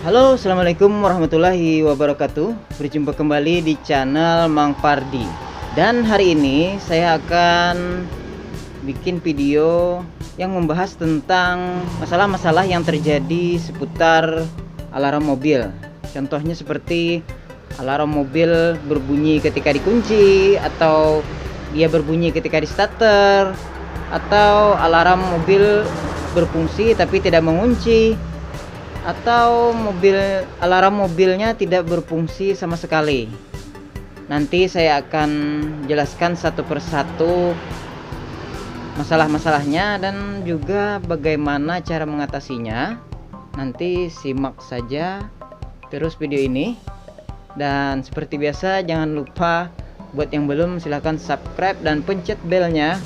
Halo, assalamualaikum warahmatullahi wabarakatuh. Berjumpa kembali di channel Mang Pardi. Dan hari ini saya akan bikin video yang membahas tentang masalah-masalah yang terjadi seputar alarm mobil. Contohnya seperti alarm mobil berbunyi ketika dikunci, atau dia berbunyi ketika di starter, atau alarm mobil berfungsi tapi tidak mengunci, atau alarm mobilnya tidak berfungsi sama sekali. Nanti saya akan jelaskan satu persatu masalah-masalahnya dan juga bagaimana cara mengatasinya. Nanti simak saja terus video ini. Dan seperti biasa, jangan lupa buat yang belum, silahkan subscribe dan pencet belnya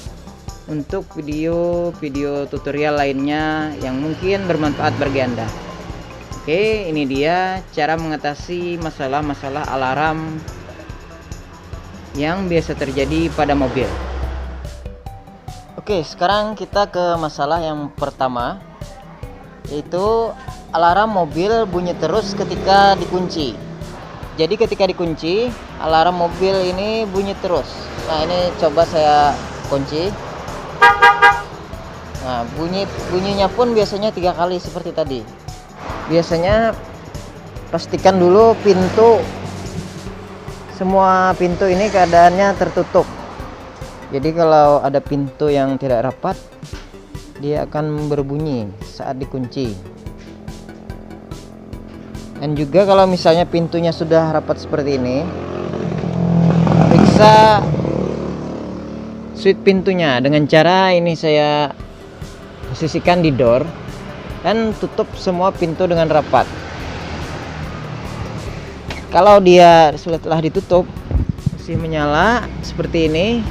untuk video-video tutorial lainnya yang mungkin bermanfaat bagi Anda. Oke, ini dia cara mengatasi masalah-masalah alarm yang biasa terjadi pada mobil. Oke, sekarang kita ke masalah yang pertama, yaitu alarm mobil bunyi terus ketika dikunci. Jadi ketika dikunci, alarm mobil ini bunyi terus. Nah, ini coba saya kunci. Nah, bunyinya pun biasanya 3 kali seperti tadi. Biasanya pastikan dulu semua pintu ini keadaannya tertutup. Jadi kalau ada pintu yang tidak rapat, dia akan berbunyi saat dikunci. Dan juga kalau misalnya pintunya sudah rapat seperti ini, periksa switch pintunya dengan cara ini, saya posisikan di door dan tutup semua pintu dengan rapat. Kalau dia setelah ditutup masih menyala seperti ini,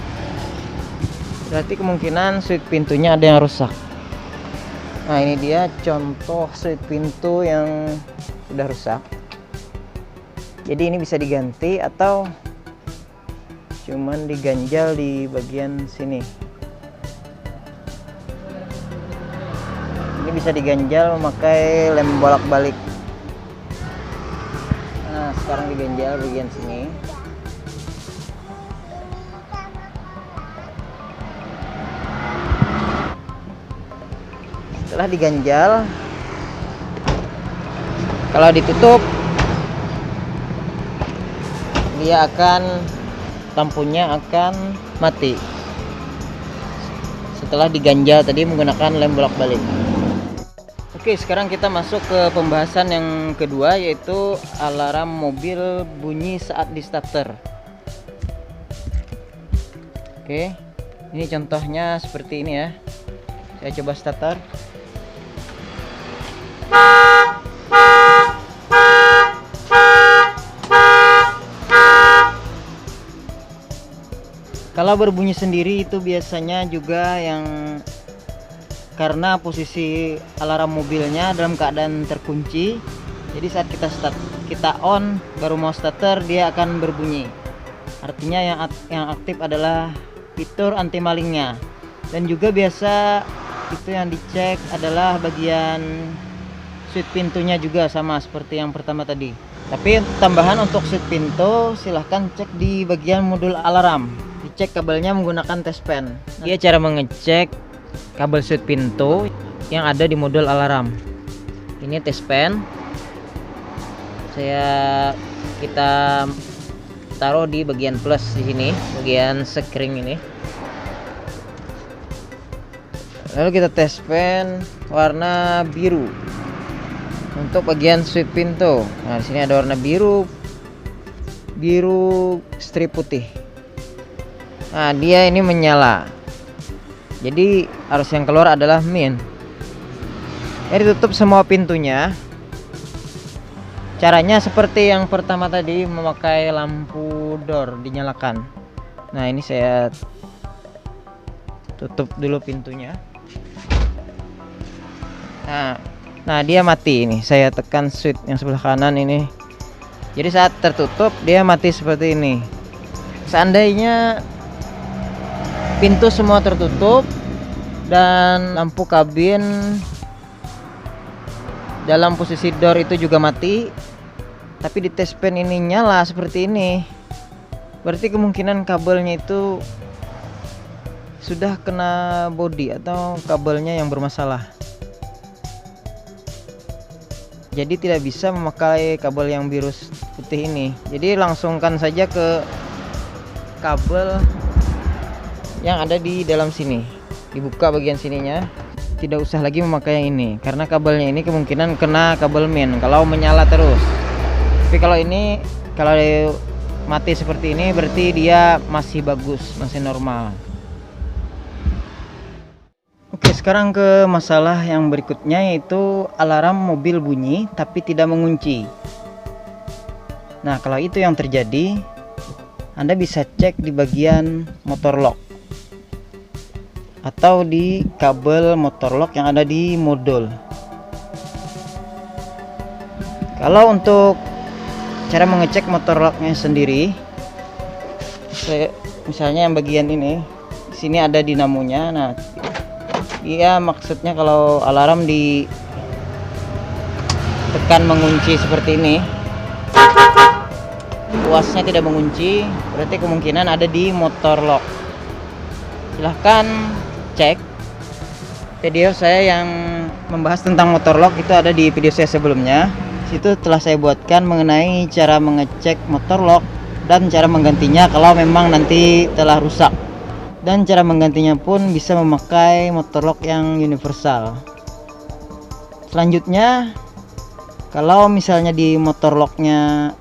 berarti kemungkinan switch pintunya ada yang rusak. Nah, ini dia contoh switch pintu yang sudah rusak. Jadi ini bisa diganti atau cuman diganjal di bagian sini. Ini bisa diganjal memakai lem bolak-balik. Nah, sekarang diganjal bagian sini. Setelah diganjal, kalau ditutup, lampunya akan mati. Setelah diganjal tadi menggunakan lem bolak-balik. Oke, sekarang kita masuk ke pembahasan yang kedua, yaitu alarm mobil bunyi saat di starter. Oke, ini contohnya seperti ini ya. Saya coba starter. Kalau berbunyi sendiri itu biasanya juga yang karena posisi alarm mobilnya dalam keadaan terkunci. Jadi saat kita on baru mau starter, dia akan berbunyi. Artinya yang aktif adalah fitur anti malingnya. Dan juga biasa itu yang dicek adalah bagian switch pintunya juga, sama seperti yang pertama tadi. Tapi tambahan untuk switch pintu, silahkan cek di bagian modul alarm. Dicek kabelnya menggunakan test pen. Dia cara mengecek kabel switch pintu yang ada di modul alarm. Ini test pen. Kita taruh di bagian plus di sini, bagian sekring ini. Lalu kita test pen warna biru untuk bagian switch pintu. Nah, di sini ada warna biru strip putih. Nah, dia ini menyala. Jadi arus yang keluar adalah min. Jadi tutup semua pintunya. Caranya seperti yang pertama tadi, memakai lampu door dinyalakan. Nah, ini saya tutup dulu pintunya. Nah, dia mati ini. Saya tekan switch yang sebelah kanan ini. Jadi saat tertutup dia mati seperti ini. Seandainya pintu semua tertutup dan lampu kabin dalam posisi door itu juga mati, tapi di test pen ini nyala seperti ini. Berarti kemungkinan kabelnya itu sudah kena body atau kabelnya yang bermasalah. Jadi tidak bisa memakai kabel yang biru putih ini. Jadi langsungkan saja ke kabel yang ada di dalam sini. Dibuka bagian sininya. Tidak usah lagi memakai yang ini karena kabelnya ini kemungkinan kena kabel main kalau menyala terus. Tapi kalau ini, kalau mati seperti ini berarti dia masih bagus, masih normal. Oke, sekarang ke masalah yang berikutnya, yaitu alarm mobil bunyi tapi tidak mengunci. Nah, kalau itu yang terjadi, Anda bisa cek di bagian motor lock atau di kabel motor lock yang ada di modul. Kalau untuk cara mengecek motor locknya sendiri, misalnya yang bagian ini, di sini ada dinamonya. Nah, iya, maksudnya kalau alarm ditekan mengunci seperti ini, luasnya tidak mengunci, berarti kemungkinan ada di motor lock. Silahkan cek video saya yang membahas tentang motor lock, itu ada di video saya sebelumnya. Situ telah saya buatkan mengenai cara mengecek motor lock dan cara menggantinya kalau memang nanti telah rusak. Dan cara menggantinya pun bisa memakai motor lock yang universal. Selanjutnya, kalau misalnya di motor locknya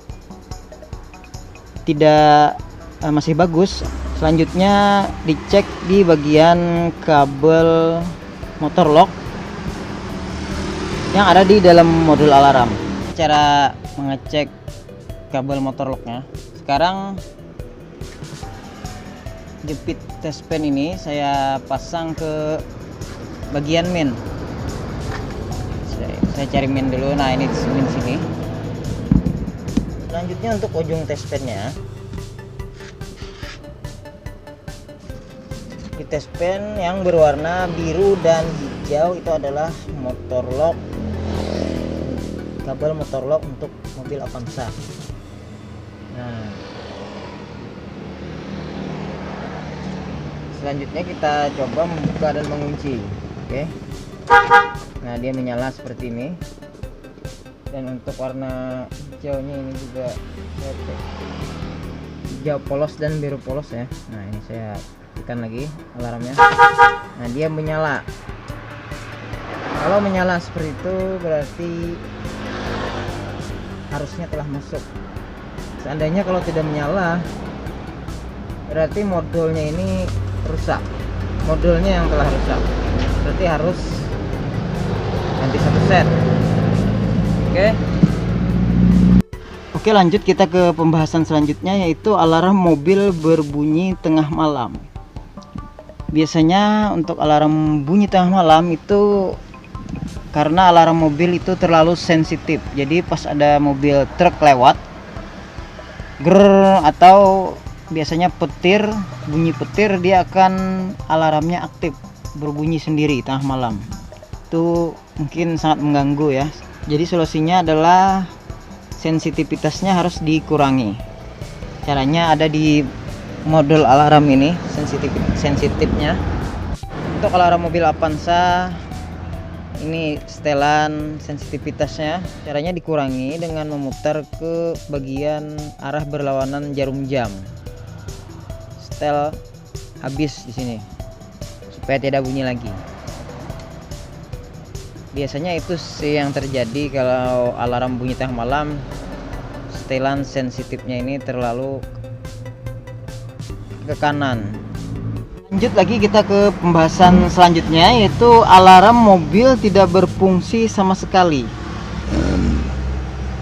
tidak masih bagus, selanjutnya dicek di bagian kabel motor lock yang ada di dalam modul alarm. Cara mengecek kabel motor locknya, sekarang jepit test pen ini saya pasang ke bagian main. Saya cari main dulu. Nah, ini di main sini. Selanjutnya untuk ujung test pennya, di test pen yang berwarna biru dan hijau itu adalah motor lock, kabel motor lock untuk mobil Avanza. Nah, selanjutnya kita coba membuka dan mengunci. Oke. Nah, dia menyala seperti ini. Dan untuk warna hijaunya ini juga hijau polos dan biru polos ya. Nah, ini saya tekan lagi alarmnya. Nah, dia menyala. Kalau menyala seperti itu berarti harusnya telah masuk. Seandainya kalau tidak menyala, berarti modulnya ini rusak, modulnya yang telah rusak, berarti harus ganti satu set. Oke, lanjut kita ke pembahasan selanjutnya, yaitu alarm mobil berbunyi tengah malam. Biasanya untuk alarm bunyi tengah malam itu karena alarm mobil itu terlalu sensitif. Jadi pas ada mobil truk lewat, grrr, atau biasanya petir, bunyi petir, dia akan alarmnya aktif, berbunyi sendiri tengah malam. Itu mungkin sangat mengganggu ya. Jadi solusinya adalah sensitivitasnya harus dikurangi. Caranya ada di modul alarm ini, sensitifnya. Untuk alarm mobil Avanza ini setelan sensitivitasnya, caranya dikurangi dengan memutar ke bagian arah berlawanan jarum jam. Setel habis di sini supaya tidak bunyi lagi. Biasanya itu sih yang terjadi kalau alarm bunyi tengah malam, setelan sensitifnya ini terlalu ke kanan. Lanjut lagi kita ke pembahasan selanjutnya, yaitu alarm mobil tidak berfungsi sama sekali.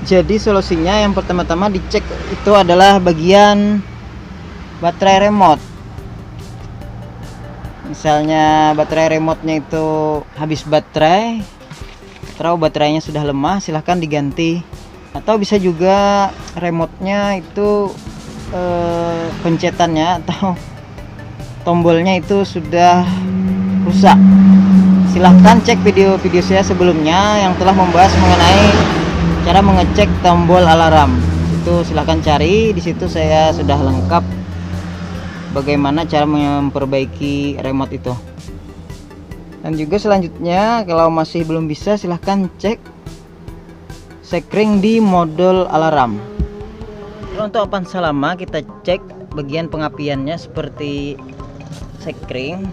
Jadi solusinya yang pertama-tama dicek itu adalah bagian baterai remote. Misalnya baterai remote-nya itu habis baterai, atau baterainya sudah lemah, silahkan diganti. Atau bisa juga remote-nya itu pencetannya atau tombolnya itu sudah rusak, silahkan cek video-video saya sebelumnya yang telah membahas mengenai cara mengecek tombol alarm. Itu silahkan cari, di situ saya sudah lengkap bagaimana cara memperbaiki remote itu. Dan juga selanjutnya, kalau masih belum bisa, silahkan cek sekring di modul alarm. Untuk Avanza lama, kita cek bagian pengapiannya seperti sekring,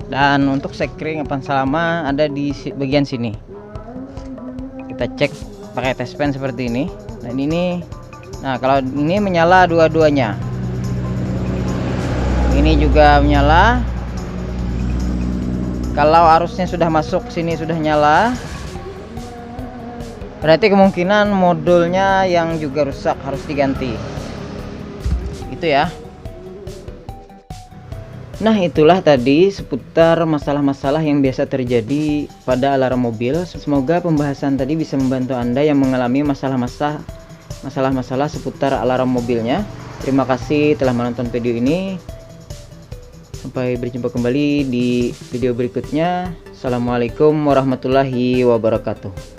dan untuk sekring Avanza lama ada di bagian sini. Kita cek pakai test pen seperti ini. Dan ini, nah kalau ini menyala dua-duanya, ini juga menyala. Kalau arusnya sudah masuk sini sudah nyala, berarti kemungkinan modulnya yang juga rusak, harus diganti. Itu ya. Nah, itulah tadi seputar masalah-masalah yang biasa terjadi pada alarm mobil. Semoga pembahasan tadi bisa membantu Anda yang mengalami masalah-masalah seputar alarm mobilnya. Terima kasih telah menonton video ini. Sampai berjumpa kembali di video berikutnya. Assalamualaikum warahmatullahi wabarakatuh.